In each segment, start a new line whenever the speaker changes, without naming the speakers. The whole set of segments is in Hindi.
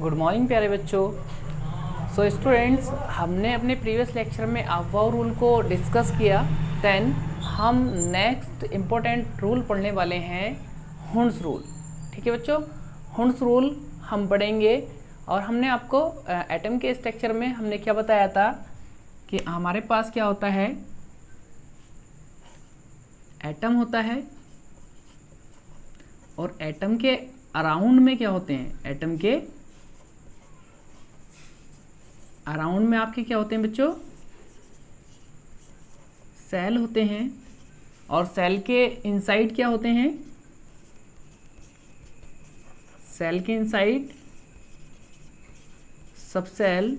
गुड मॉर्निंग प्यारे बच्चों। सो स्टूडेंट्स, हमने अपने प्रीवियस लेक्चर में अबव रूल को डिस्कस किया। देन हम नेक्स्ट इम्पोर्टेंट रूल पढ़ने वाले हैं हुंड्स रूल। ठीक है बच्चों, हुंड्स रूल हम पढ़ेंगे। और हमने आपको एटम के स्ट्रक्चर में हमने क्या बताया था कि हमारे पास क्या होता है, एटम होता है और एटम के अराउंड में क्या होते हैं, एटम के अराउंड में आपके क्या होते हैं बच्चों, सेल होते हैं। और सेल के इनसाइड क्या होते हैं, सेल के इनसाइड सब सेल,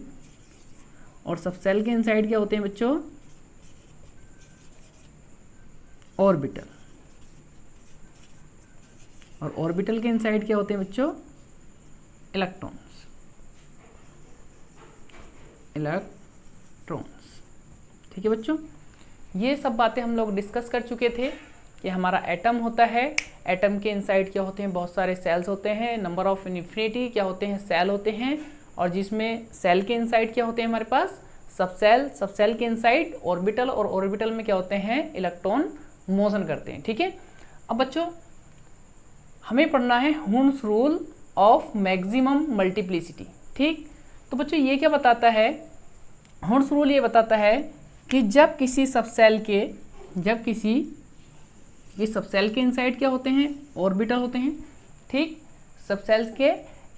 और सब सेल के इनसाइड क्या होते हैं बच्चों, ऑर्बिटल। और ऑर्बिटल के इनसाइड क्या होते हैं बच्चों, इलेक्ट्रॉन्स। ठीक है बच्चों, ये सब बातें हम लोग डिस्कस कर चुके थे कि हमारा एटम होता है, एटम के इनसाइड क्या होते हैं, बहुत सारे सेल्स होते हैं, नंबर ऑफ इन्फिनिटी क्या होते हैं, सेल होते हैं। और जिसमें सेल के इनसाइड क्या होते हैं हमारे पास, सब सेल, सब सेल के इनसाइड ऑर्बिटल, और ऑर्बिटल में क्या होते हैं, इलेक्ट्रॉन मोशन करते हैं। ठीक है, अब बच्चों हमें पढ़ना है Hund's rule of maximum multiplicity. ठीक, तो बच्चों ये क्या बताता है, हुंड्स रूल ये बताता है कि जब किसी सबसेल के, ये सबसेल के इनसाइड क्या होते हैं, ऑर्बिटल होते हैं। ठीक, सबसेल्स के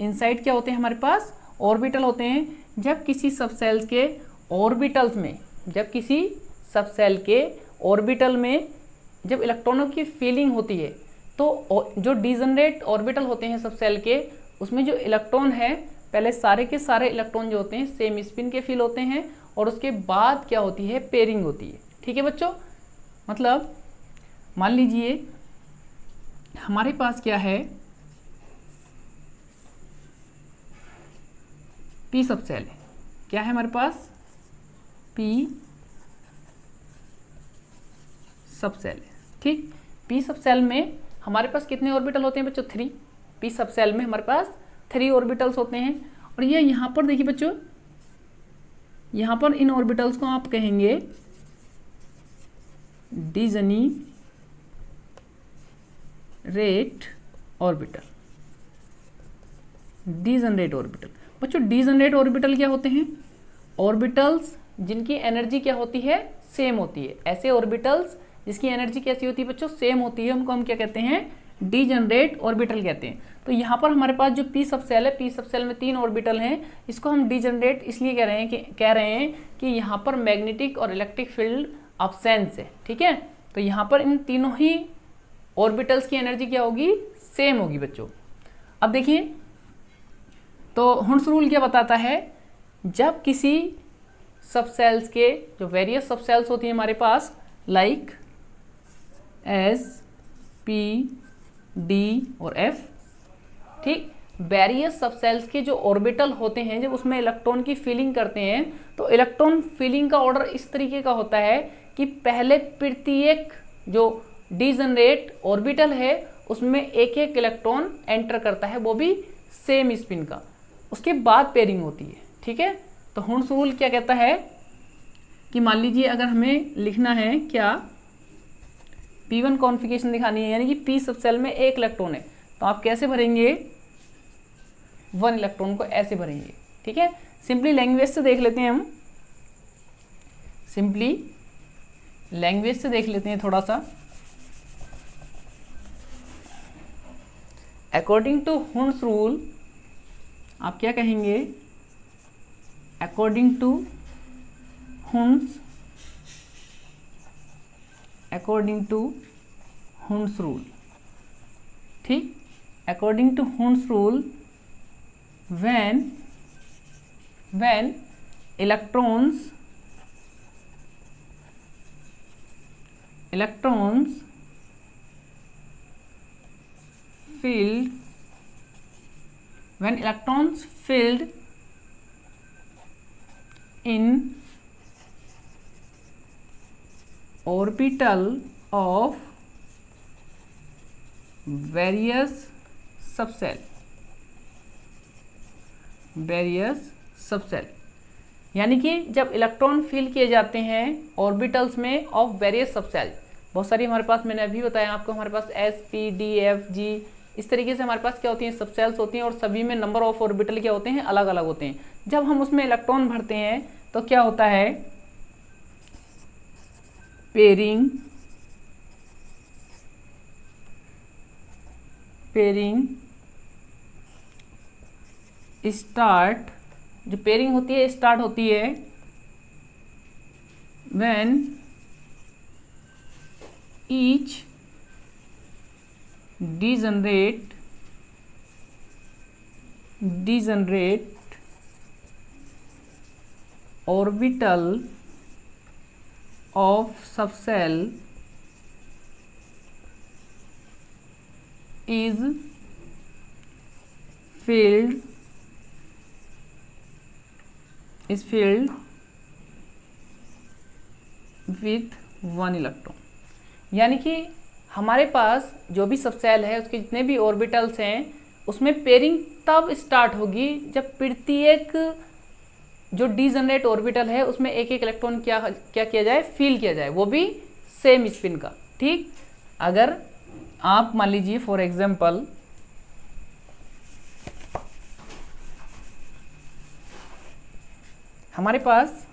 इनसाइड क्या होते हैं हमारे पास, ऑर्बिटल होते हैं। जब किसी सबसेल्स के ऑर्बिटल्स में, जब किसी सबसेल के ऑर्बिटल में जब इलेक्ट्रॉनों की फीलिंग होती है, तो जो डिजनरेट ऑर्बिटल होते हैं सबसेल के, उसमें जो इलेक्ट्रॉन है, पहले सारे के सारे इलेक्ट्रॉन जो होते हैं सेम स्पिन के फील होते हैं, और उसके बाद क्या होती है, पेयरिंग होती है। ठीक है बच्चों, मतलब मान लीजिए हमारे पास क्या है, पी सबसेल है। क्या है हमारे पास, पी सबसेल है। ठीक, पी सबसेल में हमारे पास कितने ऑर्बिटल होते हैं बच्चों, 3। पी सबसेल में हमारे पास 3 ऑर्बिटल्स होते हैं। और ये यहाँ पर देखिए बच्चों, यहाँ पर इन ऑर्बिटल्स को आप कहेंगे डीजनरेट ऑर्बिटल। डीजनरेट ऑर्बिटल बच्चों, डीजनरेट ऑर्बिटल क्या होते हैं, ऑर्बिटल्स जिनकी एनर्जी क्या होती है, सेम होती है। ऐसे ऑर्बिटल्स जिसकी एनर्जी कैसी होती है बच्चों, सेम होती है, उनको हम क्या कहते हैं, डीजनरेट ऑर्बिटल कहते हैं। तो यहाँ पर हमारे पास जो पी सबसेल है, पी सबसेल में 3 ऑर्बिटल हैं, इसको हम डीजनरेट इसलिए कह रहे हैं कि यहाँ पर मैग्नेटिक और इलेक्ट्रिक फील्ड अब्सेंस है। ठीक है, तो यहाँ पर इन तीनों ही ऑर्बिटल्स की एनर्जी क्या होगी, सेम होगी बच्चों। अब देखिए, तो हुंड्स रूल क्या बताता है, जब किसी सबसेल्स के जो वेरियस सबसेल्स होती हैं हमारे पास, लाइक एस, पी, डी और एफ। ठीक, वेरियस सबसेल्स के जो ऑर्बिटल होते हैं, जब उसमें इलेक्ट्रॉन की फीलिंग करते हैं, तो इलेक्ट्रॉन फीलिंग का ऑर्डर इस तरीके का होता है कि पहले प्रत्येक जो डीजनरेट ऑर्बिटल है उसमें एक एक इलेक्ट्रॉन एंटर करता है, वो भी सेम स्पिन का, उसके बाद पेयरिंग होती है। ठीक है, तो हुंड्स रूल क्या कहता है कि मान लीजिए अगर हमें लिखना है क्या, P1 कॉन्फिगरेशन दिखानी है, यानी कि P सबसेल में 1 इलेक्ट्रॉन है, तो आप कैसे भरेंगे, 1 इलेक्ट्रॉन को ऐसे भरेंगे। ठीक है, सिंपली लैंग्वेज से देख लेते हैं हम, सिंपली लैंग्वेज से देख लेते हैं थोड़ा सा। अकॉर्डिंग टू हुंड्स रूल आप क्या कहेंगे, अकॉर्डिंग टू हुंड्स रूल। ठीक, according to Hund's rule, when electrons filled in orbital of various subcell various subshell, यानी कि जब इलेक्ट्रॉन फिल किए जाते हैं ऑर्बिटल्स में ऑफ वेरियस सबसेल, बहुत सारी हमारे पास, मैंने अभी बताया आपको, हमारे पास एस पी डी एफ जी, इस तरीके से हमारे पास क्या होती हैं, सबसेल्स होती हैं, और सभी में नंबर ऑफ ऑर्बिटल क्या होते हैं, अलग अलग होते हैं। जब हम उसमें इलेक्ट्रॉन भरते हैं तो क्या होता है, पेयरिंग स्टार्ट, जो पेयरिंग होती है स्टार्ट होती है when each degenerate orbital of subcell is filled with one electron, यानी कि हमारे पास जो भी सबसेल है उसके जितने भी ऑर्बिटल्स हैं उसमें पेयरिंग तब स्टार्ट होगी जब प्रत्येक जो डीजनरेट ऑर्बिटल है उसमें एक एक इलेक्ट्रॉन क्या किया जाए, फील किया जाए, वो भी सेम स्पिन का। ठीक, अगर आप मान लीजिए फॉर एग्जांपल हमारे पास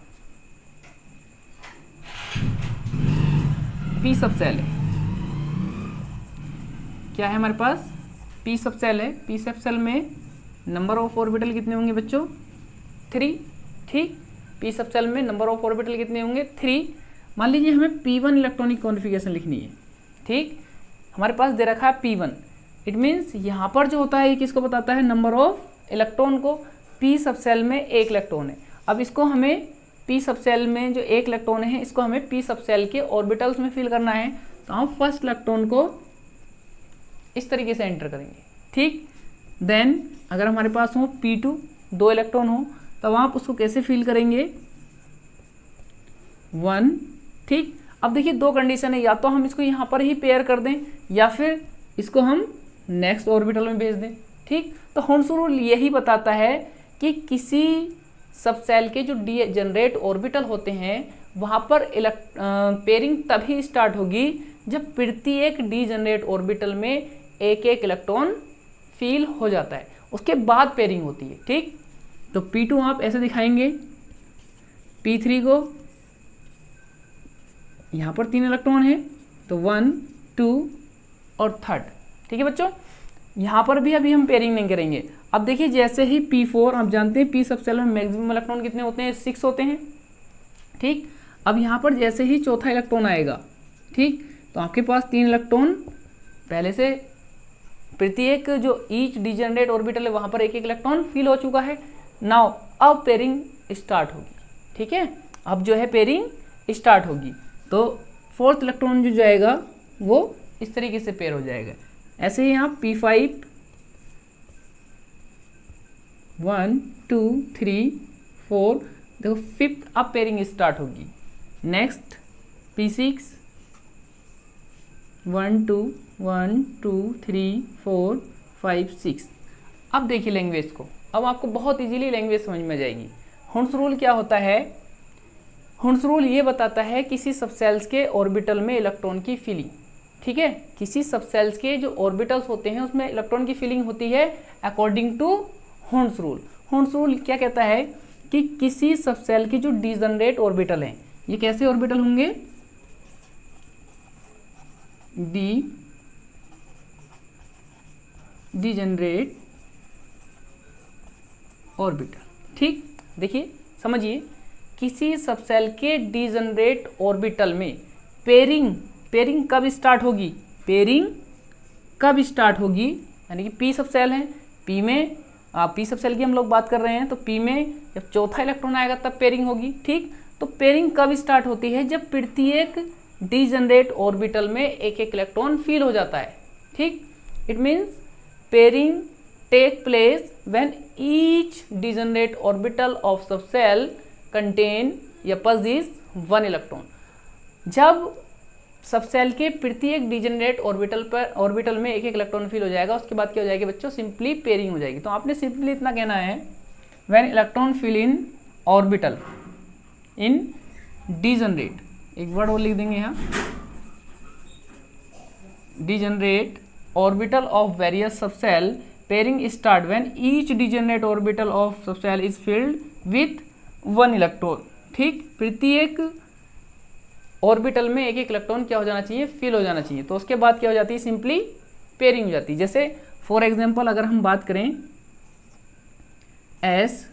पी सबसेल है, क्या है हमारे पास, पी सबसेल है। पी सबसेल में नंबर ऑफ ऑर्बिटल कितने होंगे बच्चों, 3। ठीक, पी सबसेल में नंबर ऑफ ऑर्बिटल कितने होंगे, 3। मान लीजिए हमें P1 इलेक्ट्रॉनिक कॉन्फ़िगरेशन लिखनी है। ठीक, हमारे पास दे रखा है P1, इट मीन्स यहाँ पर जो होता है ये किसको बताता है, नंबर ऑफ इलेक्ट्रॉन को। पी सबसेल में एक इलेक्ट्रॉन है, अब इसको हमें पी सबसेल में जो एक इलेक्ट्रॉन है इसको हमें पी सबसेल के ऑर्बिटल्स में फिल करना है, तो हम फर्स्ट इलेक्ट्रॉन को इस तरीके से एंटर करेंगे। ठीक, देन अगर हमारे पास हो P2 2 इलेक्ट्रॉन हो तब आप उसको कैसे फिल करेंगे, 1। ठीक, अब देखिए दो कंडीशन है, या तो हम इसको यहाँ पर ही पेयर कर दें या फिर इसको हम नेक्स्ट ऑर्बिटल में भेज दें। ठीक, तो हॉर्न्स रूल यही बताता है कि किसी सबसेल के जो डीजेनरेट ऑर्बिटल होते हैं वहाँ पर पेयरिंग तभी स्टार्ट होगी जब प्रत्येक डीजेनरेट ऑर्बिटल में एक एक इलेक्ट्रॉन फील हो जाता है, उसके बाद पेयरिंग होती है। ठीक, तो P2 आप ऐसे दिखाएंगे, P3 को यहाँ पर 3 इलेक्ट्रॉन है तो 1 2 और 3rd। ठीक है बच्चों, यहाँ पर भी अभी हम पेयरिंग नहीं करेंगे। अब देखिए जैसे ही P4, आप जानते हैं पी सबसेल में मैक्सिमम इलेक्ट्रॉन कितने होते हैं, 6 होते हैं। ठीक, अब यहाँ पर जैसे ही चौथा इलेक्ट्रॉन आएगा, ठीक, तो आपके पास 3 इलेक्ट्रॉन पहले से प्रत्येक जो ईच डीजेनरेट ऑर्बिटल है वहाँ पर एक एक इलेक्ट्रॉन फिल हो चुका है। नाउ अब पेयरिंग स्टार्ट होगी। ठीक है, अब जो है पेयरिंग स्टार्ट होगी तो 4th इलेक्ट्रॉन जो जाएगा वो इस तरीके से पेयर हो जाएगा। ऐसे ही आप P5 1 2 3 4, देखो 5th अब पेयरिंग स्टार्ट होगी। Next P6 1 2 1 2 3 4 5 6। अब देखिए लैंग्वेज को, अब आपको बहुत इजीली लैंग्वेज समझ में जाएगी। हॉर्न्स रूल क्या होता है, हॉर्न्स रूल ये बताता है किसी सबसेल्स के ऑर्बिटल में इलेक्ट्रॉन की फिलिंग। ठीक है, किसी सबसेल्स के जो ऑर्बिटल्स होते हैं उसमें इलेक्ट्रॉन की फिलिंग होती है according to horns rule. Horns rule क्या कहता है कि किसी सबसेल की जो डीजेनरेट ऑर्बिटल हैं, ये कैसे ऑर्बिटल होंगे, डीजेनरेट ऑर्बिटल। ठीक, देखिए समझिए, किसी सबसेल के डीजेनरेट ऑर्बिटल में पेयरिंग कब स्टार्ट होगी, पेयरिंग कब स्टार्ट होगी, यानी कि पी सबसेल है, पी में पी सबसेल की हम लोग बात कर रहे हैं, तो पी में जब चौथा इलेक्ट्रॉन आएगा तब पेयरिंग होगी। ठीक, तो पेयरिंग कब स्टार्ट होती है, जब प्रत्येक डीजेनरेट ऑर्बिटल में एक एक इलेक्ट्रॉन फील हो जाता है। ठीक, it means pairing take place when each degenerate orbital of subshell contain या possess 1 इलेक्ट्रॉन। जब सबसेल के प्रत्येक डीजेनरेट ऑर्बिटल में एक एक इलेक्ट्रॉन फील हो जाएगा, उसके बाद क्या हो जाएगी बच्चों, सिंपली पेयरिंग हो जाएगी। तो आपने सिंपली इतना कहना है when electron fill in orbital in degenerate, एक वर्ड और लिख देंगे यहाँ, degenerate orbital of various subshell pairing start when each degenerate orbital of subshell is filled with 1 electron. ठीक, प्रत्येक ऑर्बिटल में एक एक इलेक्ट्रॉन क्या हो जाना चाहिए, फिल हो जाना चाहिए। तो उसके बाद क्या हो जाती है, सिंपली पेयरिंग हो जाती है। जैसे फॉर एग्जांपल अगर हम बात करें एस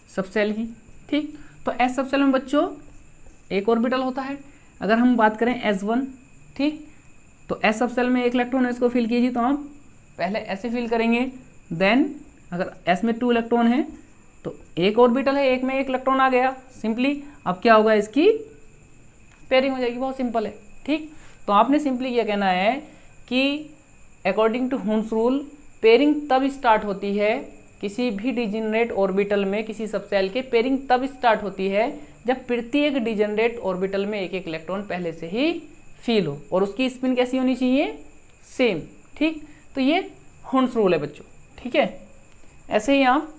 सबसेल की, ठीक, तो एस सबसेल में बच्चों एक ऑर्बिटल होता है। अगर हम बात करें S1, ठीक, तो एस सबसेल में एक इलेक्ट्रॉन है, इसको फिल कीजिए। तो आप पहले ऐसे फिल करेंगे, देन अगर एस में 2 इलेक्ट्रॉन है तो एक ऑर्बिटल है, एक में एक इलेक्ट्रॉन आ गया, सिंपली अब क्या होगा, इसकी पेयरिंग हो जाएगी। बहुत सिंपल है। ठीक, तो आपने सिंपली क्या कहना है कि according to Hund's rule pairing तब स्टार्ट होती है किसी भी डिजेनरेट ऑर्बिटल में, किसी सबसेल के पेयरिंग तब स्टार्ट होती है जब प्रत्येक डिजेनरेट ऑर्बिटल में एक एक इलेक्ट्रॉन पहले से ही फील हो और उसकी स्पिन कैसी होनी चाहिए, सेम। ठीक, तो ये हुन्स रूल है बच्चों। ठीक है, ऐसे ही आप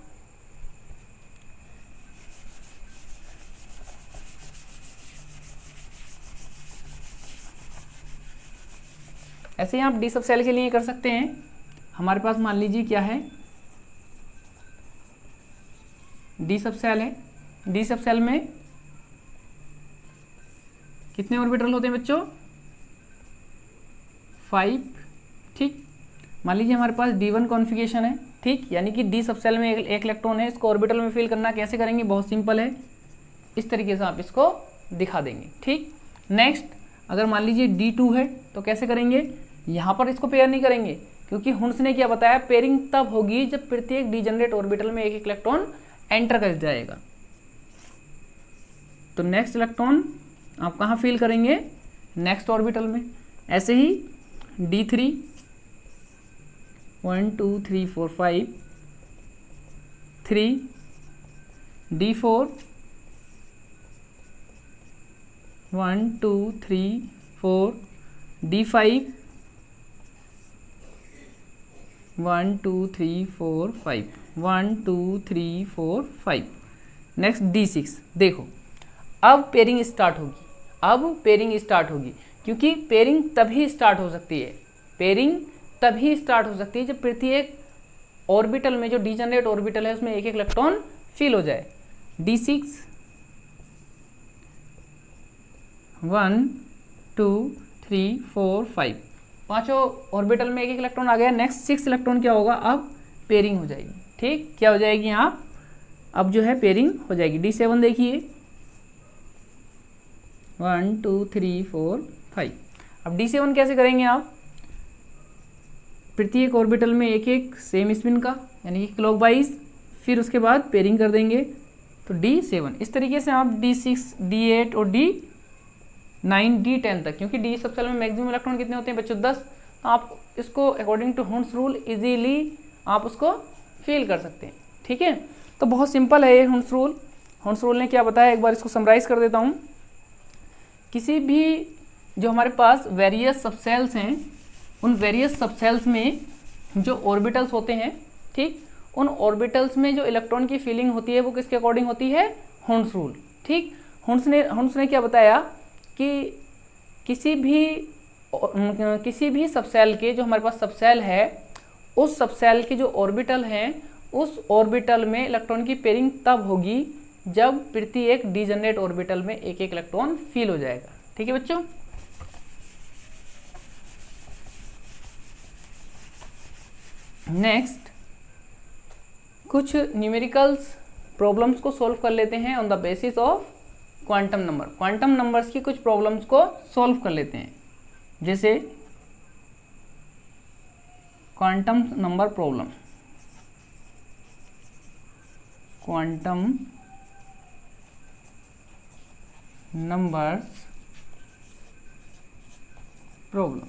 डी सबसेल के लिए कर सकते हैं। हमारे पास मान लीजिए क्या है, डी सबसेल है। डी सबसेल में कितने ऑर्बिटल होते हैं बच्चों, 5। ठीक, मान लीजिए हमारे पास D1 कॉन्फ़िगरेशन है। ठीक, यानी कि डी सबसेल में एक इलेक्ट्रॉन है, इसको ऑर्बिटल में फिल करना कैसे करेंगे, बहुत सिंपल है, इस तरीके से आप इसको दिखा देंगे। ठीक, नेक्स्ट अगर मान लीजिए D2 है तो कैसे करेंगे, यहाँ पर इसको पेयर नहीं करेंगे क्योंकि हुन्स ने क्या बताया, पेयरिंग तब होगी जब प्रत्येक डिजेनरेट ऑर्बिटल में एक एक इलेक्ट्रॉन एंटर कर जाएगा। तो नेक्स्ट इलेक्ट्रॉन आप कहाँ फिल करेंगे, नेक्स्ट ऑर्बिटल में। ऐसे ही D3 1 2 3 4 5 3, D4 1 2 3 4, D5 1 2 3 4 5, 1 2 3 4 5। Next D6। देखो अब पेयरिंग स्टार्ट होगी, अब पेयरिंग स्टार्ट होगी क्योंकि पेयरिंग तभी स्टार्ट हो सकती है, पेयरिंग तभी स्टार्ट हो सकती है जब प्रत्येक ऑर्बिटल में जो डिजेनरेट ऑर्बिटल है उसमें एक एक इलेक्ट्रॉन फिल हो जाए। D6 1 2 3 4 5, पांचों ऑर्बिटल में एक एक इलेक्ट्रॉन आ गया। नेक्स्ट 6 इलेक्ट्रॉन क्या होगा, अब पेयरिंग हो जाएगी। ठीक, क्या हो जाएगी, आप अब जो है पेयरिंग हो जाएगी। D7 देखिए 1 2 3 4 5। अब D7 कैसे करेंगे आप, प्रत्येक ऑर्बिटल में एक एक सेम स्पिन का यानी कि क्लॉकवाइज, फिर उसके बाद पेयरिंग कर देंगे तो D7। इस तरीके से आप D6 D8 और D9 D10 तक, क्योंकि डी सबसेल में मैक्सिमम इलेक्ट्रॉन कितने होते हैं बच्चों, 10, तो आप इसको according to Hund's rule easily आप उसको फिल कर सकते हैं। ठीक है, तो बहुत सिंपल है ये हुन्स रूल। हुन्स रूल ने क्या बताया, एक बार इसको समराइज कर देता हूँ। किसी भी जो हमारे पास वेरियस सबसेल्स हैं, उन वेरियस सबसेल्स में जो ऑर्बिटल्स होते हैं, ठीक, उन ऑर्बिटल्स में जो इलेक्ट्रॉन की फिलिंग होती है वो किसके अकॉर्डिंग होती है, हुन्स रूल। ठीक, हुन्स ने क्या बताया कि किसी भी सबसेल के, जो हमारे पास सबसेल है, उस सबसेल के जो ऑर्बिटल हैं उस ऑर्बिटल में इलेक्ट्रॉन की पेयरिंग तब होगी जब प्रत्येक डिजेनरेट ऑर्बिटल में एक एक इलेक्ट्रॉन फिल हो जाएगा। ठीक है बच्चों, नेक्स्ट कुछ न्यूमेरिकल्स प्रॉब्लम्स को सॉल्व कर लेते हैं on the basis of quantum number. Quantum numbers की कुछ प्रॉब्लम्स को सॉल्व कर लेते हैं, जैसे quantum number problem, quantum numbers problem.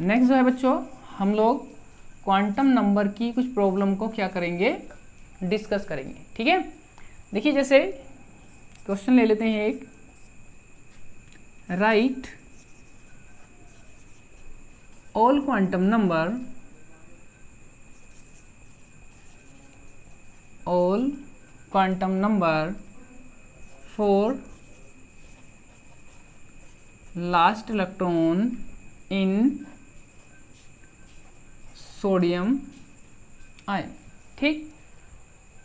Next जो है बच्चों, हम लोग क्वांटम नंबर की कुछ प्रॉब्लम को क्या करेंगे, डिस्कस करेंगे। ठीक है, देखिए जैसे क्वेश्चन ले लेते हैं एक, right all quantum number all quantum number for last electron in sodium ion. ठीक,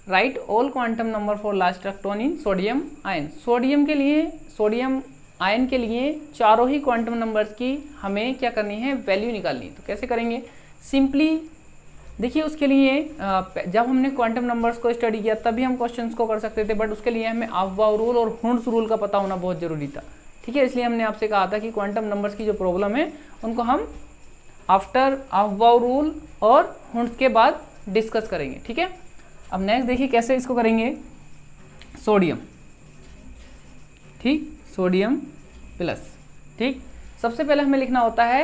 right all quantum number for last electron in sodium ion. Sodium के लिए, सोडियम आयन के लिए चारों ही क्वांटम नंबर्स की हमें क्या करनी है, वैल्यू निकालनी। तो कैसे करेंगे, सिंपली देखिए उसके लिए जब हमने क्वांटम नंबर्स को स्टडी किया तभी हम क्वेश्चंस को कर सकते थे, बट उसके लिए हमें अफबाउ रूल और हुंड्स रूल का पता होना बहुत ज़रूरी था। ठीक है, इसलिए हमने आपसे कहा था कि क्वांटम नंबर्स की जो प्रॉब्लम है उनको हम आफ्टर अफबाउ रूल और हुंड्स के बाद डिस्कस करेंगे। ठीक है, अब नेक्स्ट देखिए कैसे इसको करेंगे। सोडियम, ठीक, सोडियम प्लस। ठीक, सबसे पहले हमें लिखना होता है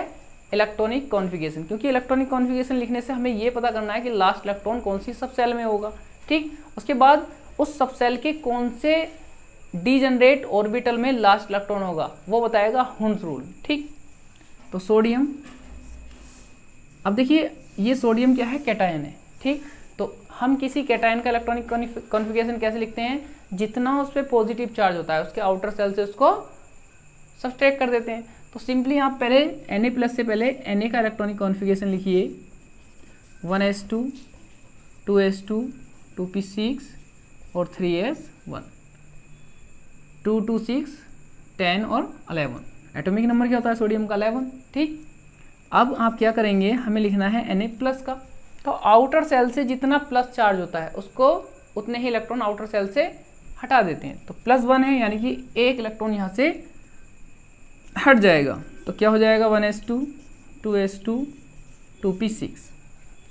इलेक्ट्रॉनिक कॉन्फ़िगरेशन, क्योंकि इलेक्ट्रॉनिक कॉन्फ़िगरेशन लिखने से हमें ये पता करना है कि लास्ट इलेक्ट्रॉन कौन सी सब सेल में होगा। ठीक, उसके बाद उस सब सेल के कौन से डीजनरेट ऑर्बिटल में लास्ट इलेक्ट्रॉन होगा वो बताएगा हुंड्स रूल। ठीक, तो सोडियम, अब देखिए ये सोडियम क्या है, कैटायन है। ठीक, तो हम किसी कैटायन का इलेक्ट्रॉनिक कॉन्फ़िगरेशन कैसे लिखते हैं, जितना उस पर पॉजिटिव चार्ज होता है उसके आउटर सेल से उसको सब्सट्रैक्ट कर देते हैं। तो सिंपली आप पहले Na+ से पहले Na का इलेक्ट्रॉनिक कॉन्फ़िगरेशन लिखिए, 1s2 2s2 2p6 और 3s1 2 2 6 10 और 11। एटॉमिक नंबर क्या होता है सोडियम का, 11। ठीक, अब आप क्या करेंगे, हमें लिखना है Na+ का। तो आउटर सेल से जितना प्लस चार्ज होता है उसको उतने ही इलेक्ट्रॉन आउटर सेल से हटा देते हैं। तो +1 है, यानी कि एक इलेक्ट्रॉन यहाँ से हट जाएगा। तो क्या हो जाएगा, 1s2 2s2 2p6।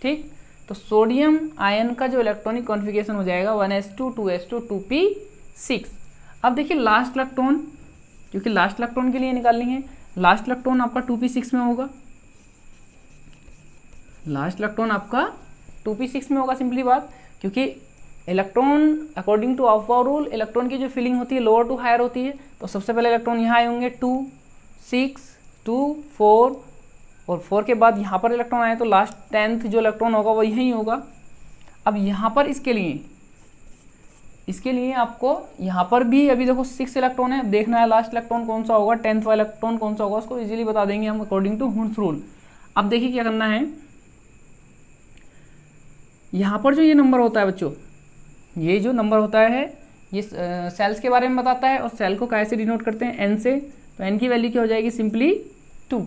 ठीक, तो सोडियम आयन का जो इलेक्ट्रॉनिक कॉन्फ़िगरेशन हो जाएगा 1s2 2s2 2p6। अब देखिए लास्ट इलेक्ट्रॉन, क्योंकि लास्ट इलेक्ट्रॉन के लिए निकालनी है, लास्ट इलेक्ट्रॉन आपका 2p6 में होगा, लास्ट इलेक्ट्रॉन आपका 2p6 में होगा। सिंपली बात, क्योंकि electron according to Aufbau rule electron की जो फिलिंग होती है लोअर टू हायर होती है। तो सबसे पहले इलेक्ट्रॉन यहाँ आए होंगे 2 6 2 4 और 4 के बाद यहाँ पर इलेक्ट्रॉन आए तो लास्ट 10th जो इलेक्ट्रॉन होगा वो यहीं होगा। अब यहाँ पर इसके लिए आपको यहाँ पर भी अभी देखो 6 इलेक्ट्रॉन है, देखना है लास्ट इलेक्ट्रॉन कौन सा होगा, 10th वाला इलेक्ट्रॉन कौन सा होगा, उसको इजीली बता देंगे हम अकॉर्डिंग टू हुंड्स रूल। अब देखिए क्या करना है, यहाँ पर जो ये नंबर होता है बच्चों, ये जो नंबर होता है ये सेल्स के बारे में बताता है, और सेल को कैसे डिनोट करते हैं, एन से। तो एन की वैल्यू क्या हो जाएगी, सिंपली 2।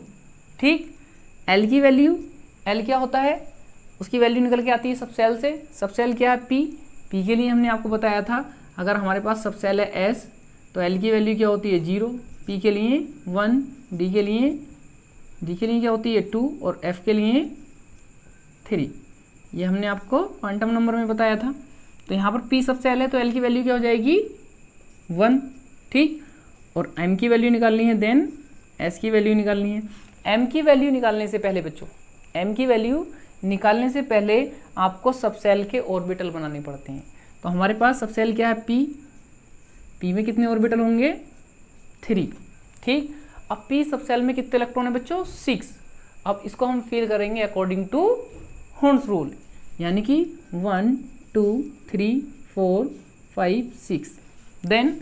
ठीक, एल की वैल्यू, एल क्या होता है, उसकी वैल्यू निकल के आती है सब सेल से। सब सेल क्या है, पी। पी के लिए हमने आपको बताया था अगर हमारे पास सब सेल है एस तो एल की वैल्यू क्या होती है 0, पी के लिए 1, डी के लिए क्या होती है 2 और एफ के लिए 3। ये हमने आपको क्वांटम नंबर में बताया था। तो यहाँ पर पी सब सेल है तो एल की वैल्यू क्या हो जाएगी 1। ठीक, और एम की वैल्यू निकालनी है, देन एस की वैल्यू निकालनी है। एम की वैल्यू निकालने से पहले बच्चों, एम की वैल्यू निकालने से पहले आपको सब सेल के ऑर्बिटल बनाने पड़ते हैं। तो हमारे पास सब सेल क्या है पी, पी में कितने ऑर्बिटल होंगे 3। ठीक, अब पी सब सेल में कितने इलेक्ट्रॉन है बच्चों 6। अब इसको हम फिल करेंगे अकॉर्डिंग टू हुंड्स रूल, यानी कि 1 2 3 4 5 6। देन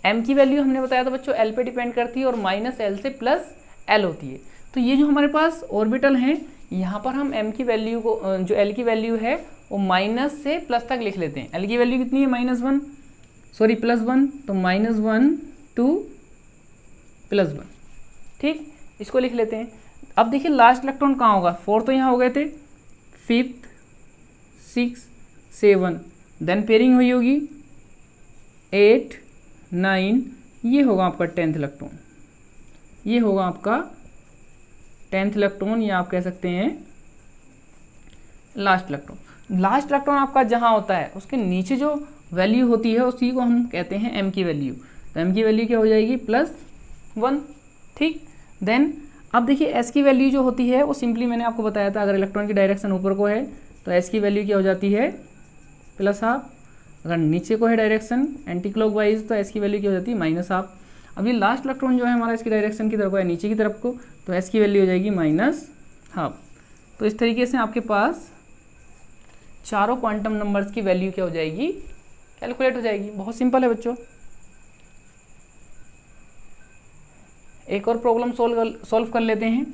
एम की वैल्यू हमने बताया था बच्चों एल पे डिपेंड करती है और -L से +L होती है। तो ये जो हमारे पास ऑर्बिटल हैं यहाँ पर हम एम की वैल्यू को, जो एल की वैल्यू है वो माइनस से प्लस तक लिख लेते हैं। एल की वैल्यू कितनी है -1, सॉरी +1, तो -1 2 +1। ठीक, इसको लिख लेते हैं। अब देखिए लास्ट इलेक्ट्रॉन कहाँ होगा, 4 तो यहाँ हो गए थे, 5th 6 7, देन पेयरिंग हुई होगी 8 9, ये होगा आपका 10th इलेक्ट्रॉन, ये होगा आपका 10th इलेक्ट्रॉन, या आप कह सकते हैं लास्ट इलेक्ट्रॉन। लास्ट इलेक्ट्रॉन आपका जहाँ होता है उसके नीचे जो वैल्यू होती है उसी को हम कहते हैं एम की वैल्यू। तो एम की वैल्यू क्या हो जाएगी +1। ठीक, देन अब देखिए एस की वैल्यू जो होती है वो सिंपली मैंने आपको बताया था, अगर इलेक्ट्रॉन की डायरेक्शन ऊपर को है तो एस की वैल्यू क्या हो जाती है +12, अगर नीचे को है डायरेक्शन एंटी क्लॉकवाइज तो एस की वैल्यू क्या हो जाती है -12। अभी लास्ट इलेक्ट्रॉन जो है हमारा इसकी डायरेक्शन की तरफ है नीचे की तरफ को, तो एस की वैल्यू हो जाएगी -12। तो इस तरीके से आपके पास चारों क्वांटम नंबर्स की वैल्यू क्या हो जाएगी, कैलकुलेट हो जाएगी। बहुत सिंपल है बच्चों। एक और प्रॉब्लम सॉल्व कर लेते हैं।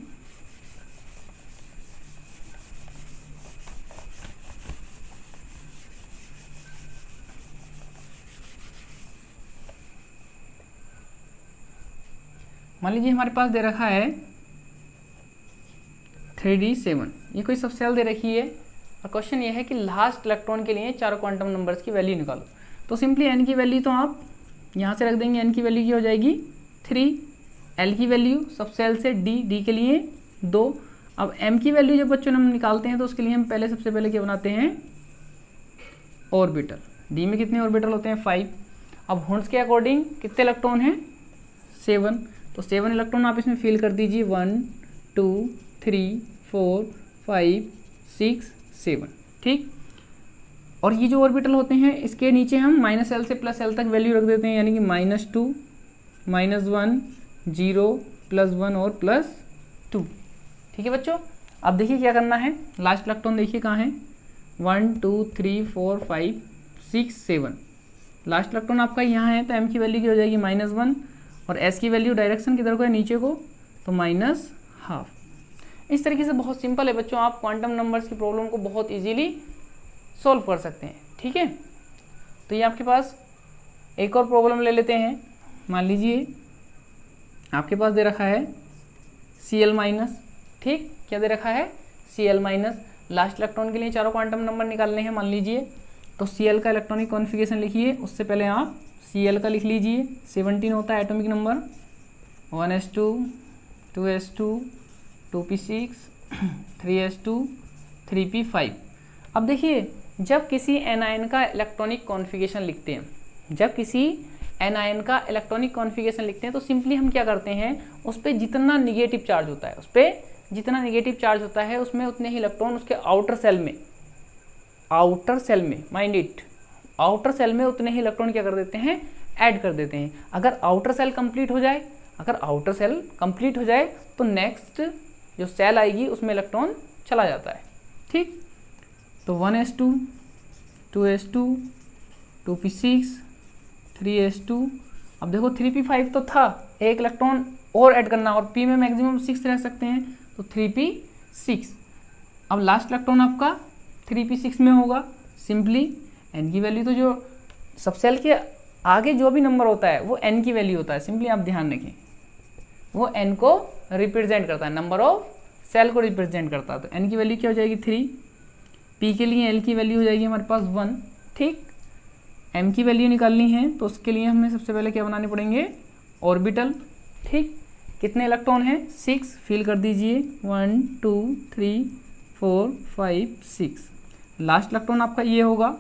मान लीजिए हमारे पास दे रखा है 3d7, ये कोई सब सेल दे रखी है और क्वेश्चन ये है कि लास्ट इलेक्ट्रॉन के लिए चारों क्वांटम नंबर्स की वैल्यू निकालो। तो सिंपली n की वैल्यू तो आप यहाँ से रख देंगे, n की वैल्यू क्या हो जाएगी 3, l की वैल्यू सब सेल से d के लिए 2। अब m की वैल्यू जब बच्चों हम निकालते हैं तो उसके लिए हम सबसे पहले क्या बनाते हैं, ऑर्बिटल। d में कितने ऑर्बिटल होते हैं 5। अब हुंड्स के अकॉर्डिंग कितने इलेक्ट्रॉन हैं 7, तो 7 इलेक्ट्रॉन आप इसमें फिल कर दीजिए 1 2 3 4 5 6 7, ठीक। और ये जो ऑर्बिटल होते हैं इसके नीचे हम -l से +l तक वैल्यू रख देते हैं, यानी कि -2 -1 0 +1 और +2, ठीक है बच्चों। अब देखिए क्या करना है, लास्ट इलेक्ट्रॉन देखिए कहाँ है, 1 2 3 4 5 6 7, लास्ट इलेक्ट्रॉन आपका यहाँ है, तो m की वैल्यू क्या हो जाएगी -1 और s की वैल्यू डायरेक्शन किधर को है, नीचे को, तो -12। इस तरीके से बहुत सिंपल है बच्चों, आप क्वांटम नंबर्स की प्रॉब्लम को बहुत इजीली सॉल्व कर सकते हैं, ठीक है। तो ये आपके पास एक और प्रॉब्लम ले लेते हैं। मान लीजिए आपके पास दे रखा है Cl-, ठीक, क्या दे रखा है Cl-। लास्ट इलेक्ट्रॉन के लिए चारों क्वांटम नंबर निकालने हैं मान लीजिए, तो Cl का इलेक्ट्रॉनिक कॉन्फ़िगरेशन लिखिए। उससे पहले आप Cl का लिख लीजिए, 17 होता है atomic number, 1s2 2s2 2p6 3s2 3p5। अब देखिए जब किसी एनायन का इलेक्ट्रॉनिक कॉन्फ़िगरेशन लिखते हैं, जब किसी एनायन का इलेक्ट्रॉनिक कॉन्फ़िगरेशन लिखते हैं तो सिंपली हम क्या करते हैं, उस पर जितना निगेटिव चार्ज होता है, उस पर जितना निगेटिव चार्ज होता है उसमें उतने ही इलेक्ट्रॉन उसके आउटर सेल में माइंड इट, आउटर सेल में उतने ही इलेक्ट्रॉन क्या कर देते हैं, ऐड कर देते हैं। अगर आउटर सेल कंप्लीट हो जाए, तो नेक्स्ट जो सेल आएगी उसमें इलेक्ट्रॉन चला जाता है, ठीक। तो 1s2 2s2 2p6 3s2, अब देखो 3p5 तो था, एक इलेक्ट्रॉन और ऐड करना, और p में मैक्सिमम 6 रह सकते हैं, तो 3p6। अब लास्ट इलेक्ट्रॉन आपका 3p6 में होगा। सिंपली n की वैल्यू तो जो सब सेल के आगे जो भी नंबर होता है वो n की वैल्यू होता है, सिंपली आप ध्यान रखें, वो n को रिप्रेजेंट करता है, नंबर ऑफ सेल को रिप्रेजेंट करता है। तो n की वैल्यू क्या हो जाएगी 3, p के लिए l की वैल्यू हो जाएगी हमारे पास 1, ठीक। m की वैल्यू निकालनी है तो उसके लिए हमें सबसे पहले क्या बनाने पड़ेंगे, ऑर्बिटल, ठीक। कितने इलेक्ट्रॉन हैं 6, फिल कर दीजिए 1 2 3 4 5 6, लास्ट इलेक्ट्रॉन आपका ये होगा,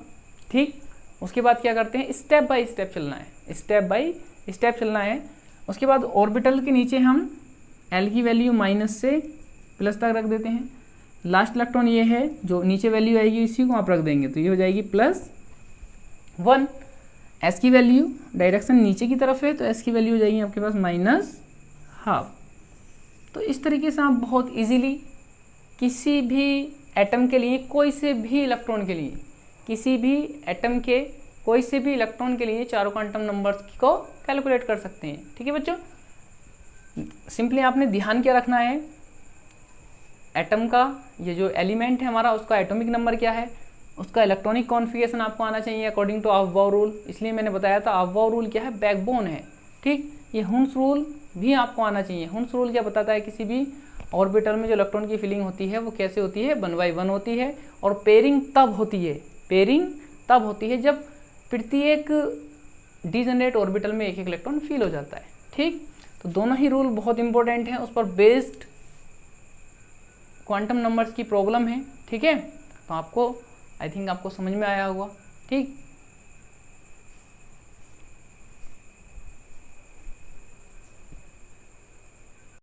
ठीक। उसके बाद क्या करते हैं, स्टेप बाय स्टेप चलना है, उसके बाद ऑर्बिटल के नीचे हम l की वैल्यू माइनस से प्लस तक रख देते हैं। लास्ट इलेक्ट्रॉन ये है, जो नीचे वैल्यू आएगी इसी को आप रख देंगे, तो ये हो जाएगी +1। s की वैल्यू डायरेक्शन नीचे की तरफ है, तो s की वैल्यू हो जाएगी आपके पास -12। तो इस तरीके से आप बहुत इजीली किसी भी एटम के लिए, कोई से भी इलेक्ट्रॉन के लिए, किसी भी एटम के कोई से भी इलेक्ट्रॉन के लिए चारों क्वांटम नंबर्स को कैलकुलेट कर सकते हैं, ठीक है बच्चों। सिंपली आपने ध्यान क्या रखना है, एटम का ये जो एलिमेंट है हमारा, उसका एटॉमिक नंबर क्या है, उसका इलेक्ट्रॉनिक कॉन्फ़िगरेशन आपको आना चाहिए अकॉर्डिंग टू अफबाउ रूल। इसलिए मैंने बताया था अफबाउ रूल क्या है, बैकबोन है, ठीक। ये हुंस रूल भी आपको आना चाहिए। हुंस रूल क्या बताता है, किसी भी ऑर्बिटल में जो इलेक्ट्रॉन की फिलिंग होती है वो कैसे होती है, 1/1 होती है, और पेयरिंग तब होती है जब प्रत्येक डिजेनरेट ऑर्बिटल में एक इलेक्ट्रॉन फिल हो जाता है, ठीक। तो दोनों ही रूल बहुत इंपॉर्टेंट हैं, उस पर बेस्ड क्वांटम नंबर्स की प्रॉब्लम है, ठीक है। तो आपको आई थिंक आपको समझ में आया होगा, ठीक।